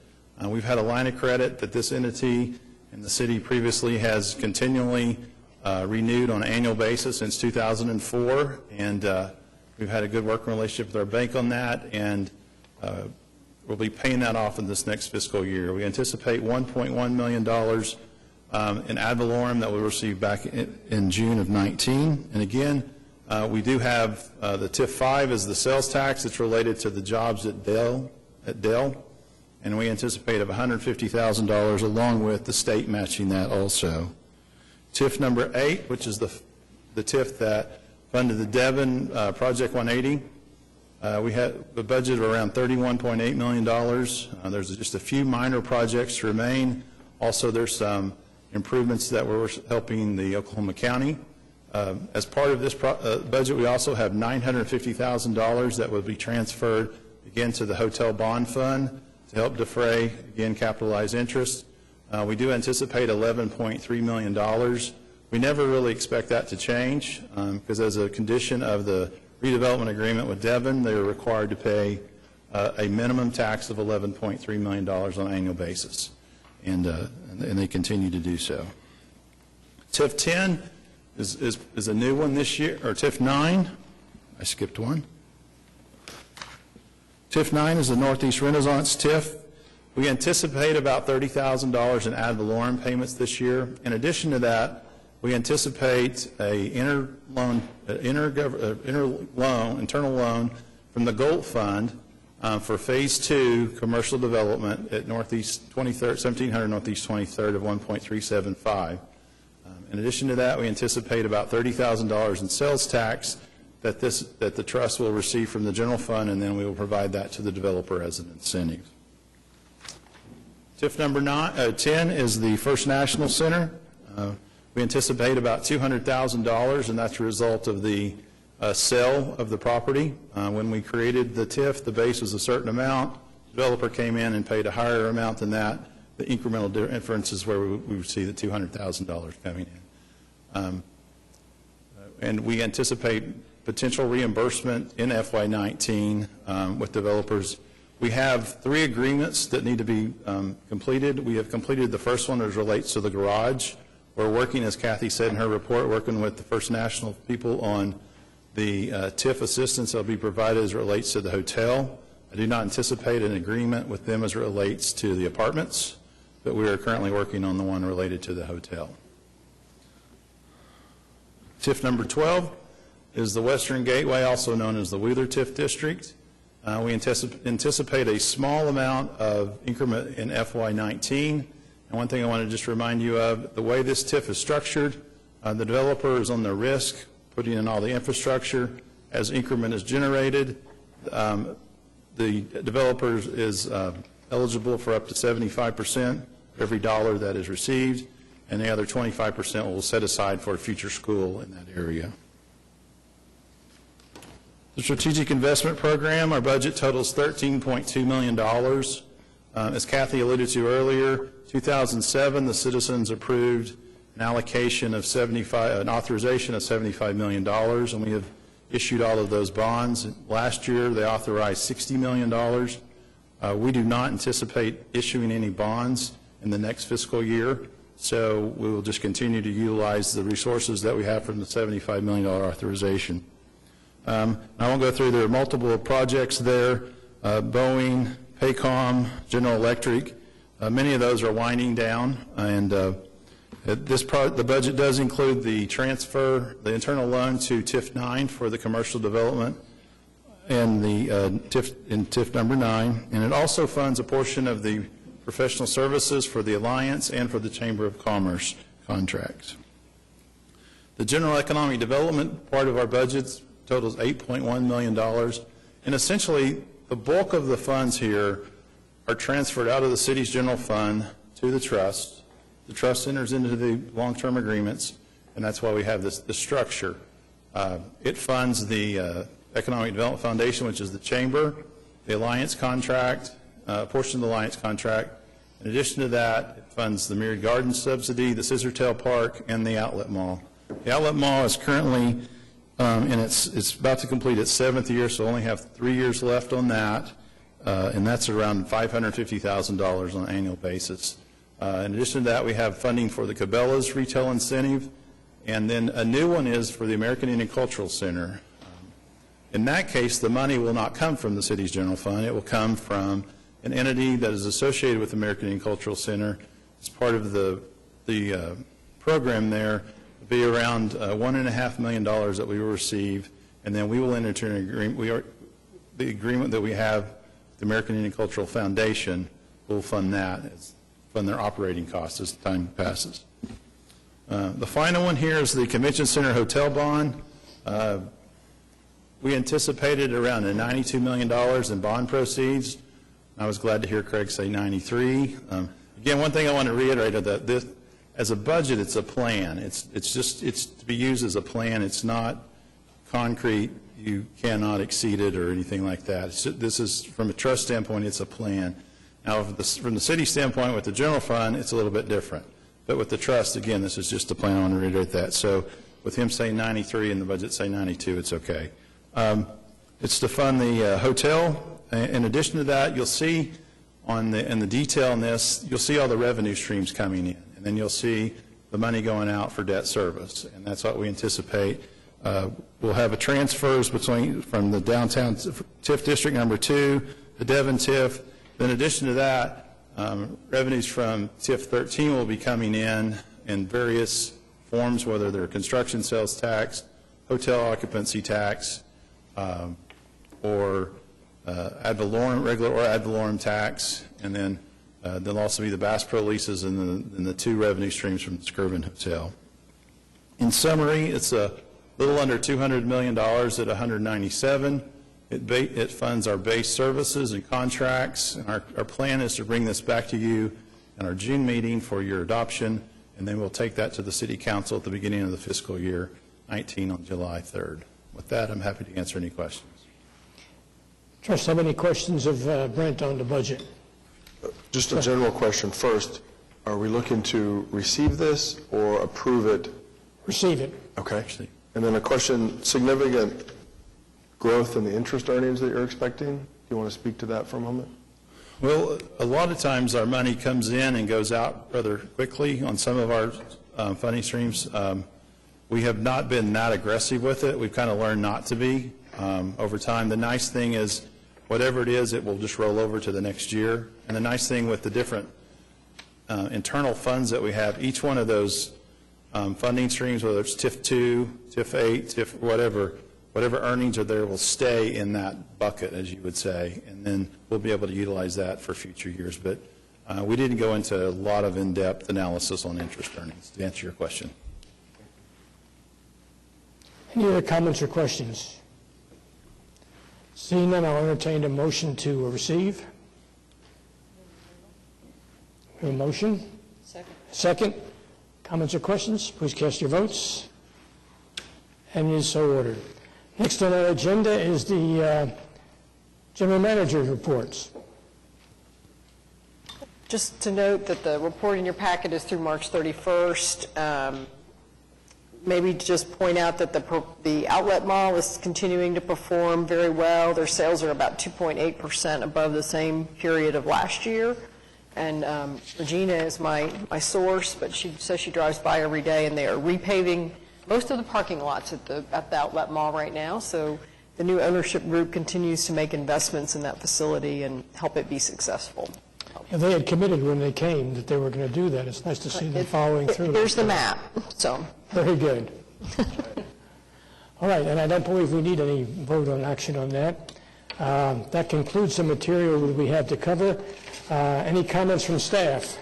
We've had a line of credit that this entity in the city previously has continually renewed on an annual basis since 2004, and we've had a good working relationship with our bank on that, and we'll be paying that off in this next fiscal year. We anticipate $1.1 million in ad valorem that we'll receive back in June of 19. And again, we do have the TIF 5 is the sales tax that's related to the jobs at Dell, and we anticipate of $150,000 along with the state matching that also. TIF number 8, which is the TIF that funded the Devon Project 180. We had a budget of around $31.8 million. There's just a few minor projects to remain. Also, there's some improvements that we're helping the Oklahoma County. As part of this budget, we also have $950,000 that will be transferred again to the hotel bond fund to help defray, again, capitalized interest. We do anticipate $11.3 million. We never really expect that to change because as a condition of the redevelopment agreement with Devon, they are required to pay a minimum tax of $11.3 million on an annual basis, and they continue to do so. TIF 10 is a new one this year, or TIF 9, I skipped one. TIF 9 is the Northeast Renaissance TIF. We anticipate about $30,000 in ad valorem payments this year. In addition to that, we anticipate a internal loan from the GOLT Fund for Phase 2 commercial development at 1700 Northeast 23rd of $1.375. In addition to that, we anticipate about $30,000 in sales tax that the trust will receive from the general fund, and then we will provide that to the developer as an incentive. TIF number 10 is the First National Center. We anticipate about $200,000, and that's a result of the sale of the property. When we created the TIF, the base was a certain amount. The developer came in and paid a higher amount than that. The incremental difference is where we would see the $200,000 coming in. And we anticipate potential reimbursement in FY19 with developers. We have 3 agreements that need to be completed. We have completed the first one as relates to the garage. We're working, as Kathy said in her report, working with the First National people on the TIF assistance that will be provided as it relates to the hotel. I do not anticipate an agreement with them as it relates to the apartments, but we are currently working on the one related to the hotel. TIF number 12 is the Western Gateway, also known as the Wheeler TIF District. We anticipate a small amount of increment in FY19. And one thing I want to just remind you of, the way this TIF is structured, the developer is on the risk, putting in all the infrastructure. As increment is generated, the developer is eligible for up to 75% of every dollar that is received, and the other 25% will set aside for a future school in that area. The Strategic Investment Program, our budget totals $13.2 million. As Kathy alluded to earlier, 2007, the citizens approved an allocation of an authorization of $75 million, and we have issued all of those bonds. Last year, they authorized $60 million. We do not anticipate issuing any bonds in the next fiscal year, so we will just continue to utilize the resources that we have from the $75 million authorization. I won't go through, there are multiple projects there, Boeing, Paycom, General Electric. Many of those are winding down, and the budget does include the transfer, the internal loan to TIF 9 for the commercial development and the TIF number 9, and it also funds a portion of the professional services for the Alliance and for the Chamber of Commerce contracts. The general economic development part of our budget totals $8.1 million, and essentially the bulk of the funds here are transferred out of the city's general fund to the trust. The trust enters into the long-term agreements, and that's why we have this structure. It funds the Economic Development Foundation, which is the chamber, the Alliance contract, a portion of the Alliance contract. In addition to that, it funds the Myriad Gardens subsidy, the Scissortail Park, and the Outlet Mall. The Outlet Mall is currently, and it's about to complete its 7th year, so only have 3 years left on that, and that's around $550,000 on an annual basis. In addition to that, we have funding for the Cabela's retail incentive, and then a new one is for the American Indian Cultural Center. In that case, the money will not come from the city's general fund. It will come from an entity that is associated with the American Indian Cultural Center. As part of the program there, will be around $1.5 million that we will receive, and then we will enter into an agreement. The agreement that we have with the American Indian Cultural Foundation will fund that, fund their operating costs as time passes. The final one here is the Convention Center Hotel Bond. We anticipated around $92 million in bond proceeds. I was glad to hear Craig say 93. Again, one thing I want to reiterate is that this, as a budget, it's a plan. It's to be used as a plan. It's not concrete. You cannot exceed it or anything like that. This is, from a trust standpoint, it's a plan. Now, from the city standpoint, with the general fund, it's a little bit different. But with the trust, again, this is just a plan. I want to reiterate that. So with him saying 93 and the budget saying 92, it's okay. It's to fund the hotel. In addition to that, you'll see in the detail in this, you'll see all the revenue streams coming in. And then you'll see the money going out for debt service. And that's what we anticipate. We'll have a transfers from the downtown TIF District number 2, the Devon TIF. In addition to that, revenues from TIF 13 will be coming in various forms, whether they're construction sales tax, hotel occupancy tax, or ad valorem, regular or ad valorem tax, and then there'll also be the Bass Pro leases and the 2 revenue streams from the Skirvin Hotel. In summary, it's a little under $200 million at 197. It funds our base services and contracts, and our plan is to bring this back to you in our June meeting for your adoption, and then we'll take that to the City Council at the beginning of the fiscal year 19 on July 3rd. With that, I'm happy to answer any questions. Trust, have any questions of Brent on the budget? Just a general question first. Are we looking to receive this or approve it? Receive it. Okay. And then a question, significant growth in the interest earnings that you're expecting? Do you want to speak to that for a moment? Well, a lot of times our money comes in and goes out rather quickly on some of our funding streams. We have not been that aggressive with it. We've kind of learned not to be over time. The nice thing is, whatever it is, it will just roll over to the next year. And the nice thing with the different internal funds that we have, each one of those funding streams, whether it's TIF 2, TIF 8, TIF whatever earnings are there will stay in that bucket, as you would say, and then we'll be able to utilize that for future years. But we didn't go into a lot of in-depth analysis on interest earnings, to answer your question. Any other comments or questions? Seeing none, I'll entertain a motion to receive. A motion? Second. Second. Comments or questions? Please cast your votes. And it is so ordered. Next on our agenda is the General Manager's reports. Just to note that the report in your packet is through March 31st. Maybe just point out that the outlet mall is continuing to perform very well. Their sales are about 2.8% above the same period of last year. And Regina is my source, but she says she drives by every day, and they are repaving most of the parking lots at the outlet mall right now. So the new ownership group continues to make investments in that facility and help it be successul. Yeah, they had committed when they came that they were going to do that. It's nice to see them following through. Here's the map. So very good. All right, and I don't believe we need any vote on action on that. That concludes the material that we have to cover. Any comments from staff?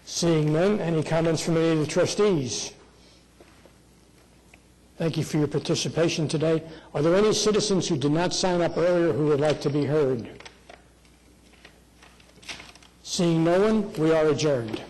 Seeing none, any comments from any of the trustees? Thank you for your participation today. Are there any citizens who did not sign up earlier who would like to be heard? Seeing no one, we are adjourned.